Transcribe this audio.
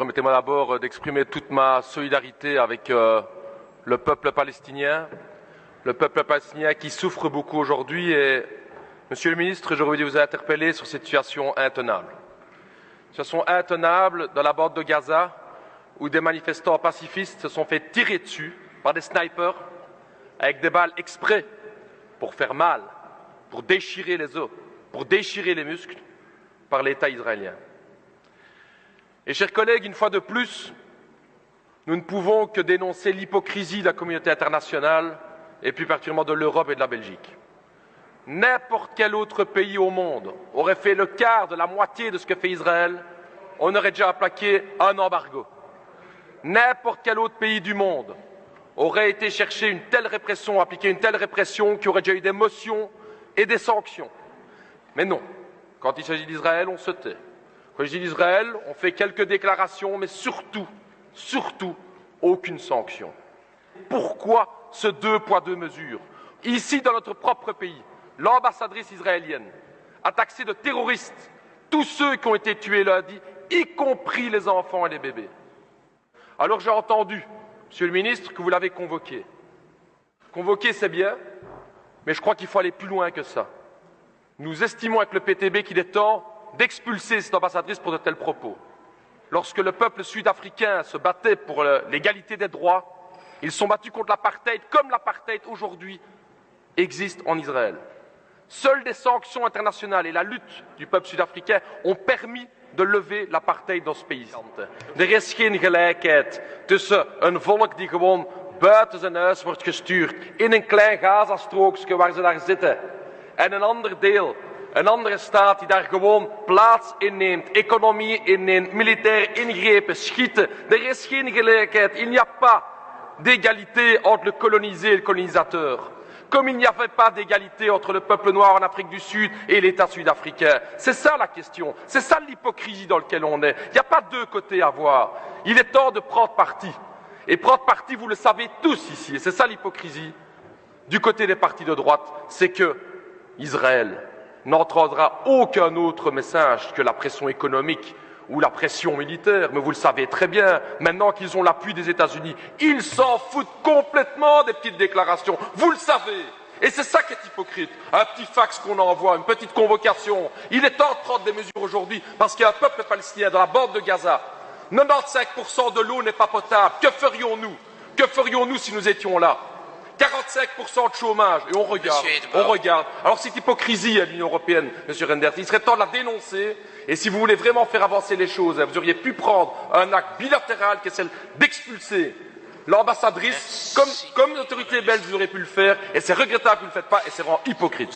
Permettez-moi d'abord d'exprimer toute ma solidarité avec le peuple palestinien qui souffre beaucoup aujourd'hui. Et, Monsieur le ministre, j'aurais voulu vous interpeller sur cette situation intenable. Situation intenable dans la bande de Gaza, où des manifestants pacifistes se sont fait tirer dessus par des snipers avec des balles exprès pour faire mal, pour déchirer les os, pour déchirer les muscles par l'État israélien. Et chers collègues, une fois de plus, nous ne pouvons que dénoncer l'hypocrisie de la communauté internationale et plus particulièrement de l'Europe et de la Belgique. N'importe quel autre pays au monde aurait fait le quart de la moitié de ce que fait Israël, on aurait déjà appliqué un embargo. N'importe quel autre pays du monde aurait été chercher une telle répression, appliquer une telle répression, qui aurait déjà eu des motions et des sanctions. Mais non, quand il s'agit d'Israël, on se tait. Quand il s'agit d'Israël, on fait quelques déclarations, mais surtout, aucune sanction. Pourquoi ce deux poids, deux mesures? Ici, dans notre propre pays, l'ambassadrice israélienne a taxé de terroristes tous ceux qui ont été tués lundi, y compris les enfants et les bébés. Alors j'ai entendu, Monsieur le ministre, que vous l'avez convoqué. Convoquer, c'est bien, mais je crois qu'il faut aller plus loin que ça. Nous estimons avec le PTB qu'il est temps d'expulser cette ambassadrice pour de tels propos. Lorsque le peuple sud-africain se battait pour l'égalité des droits, ils sont battus contre l'apartheid, comme l'apartheid aujourd'hui existe en Israël. Seules des sanctions internationales et la lutte du peuple sud-africain ont permis de lever l'apartheid dans ce pays. Is geen gelijkheid tussen een volk die gewoon buiten zijn huis wordt gestuurd, in een klein Gazastrookje waar ze daar zitten, en een ander deel, een andere staat die daar gewoon plaats inneemt, economie inneemt, militaire ingrepen, schieten. Er is geen gelijkheid. Il n'y a pas d'égalité entre le colonisé et le colonisateur. Comme il n'y avait pas d'égalité entre le peuple noir en Afrique du Sud et l'État sud-africain. C'est ça la question, c'est ça l'hypocrisie dans laquelle on est. Il n'y a pas deux côtés à voir. Il est temps de prendre parti. Et prendre parti, vous le savez tous ici, et c'est ça l'hypocrisie. Du côté des partis de droite, c'est que Israël n'entendra aucun autre message que la pression économique ou la pression militaire, mais vous le savez très bien, maintenant qu'ils ont l'appui des États-Unis, ils s'en foutent complètement des petites déclarations, vous le savez. Et c'est ça qui est hypocrite, un petit fax qu'on envoie, une petite convocation. Il est temps de prendre des mesures aujourd'hui, parce qu'il y a un peuple palestinien dans la bande de Gaza. 95% de l'eau n'est pas potable. Que ferions-nous? Que ferions-nous si nous étions là? 45% de chômage, et on regarde. Alors cette hypocrisie à l'Union européenne, M. Reynders, il serait temps de la dénoncer, et si vous voulez vraiment faire avancer les choses, vous auriez pu prendre un acte bilatéral qui est celle d'expulser l'ambassadrice, comme l'autorité belge aurait pu le faire, et c'est regrettable que vous ne le faites pas, et c'est vraiment hypocrite.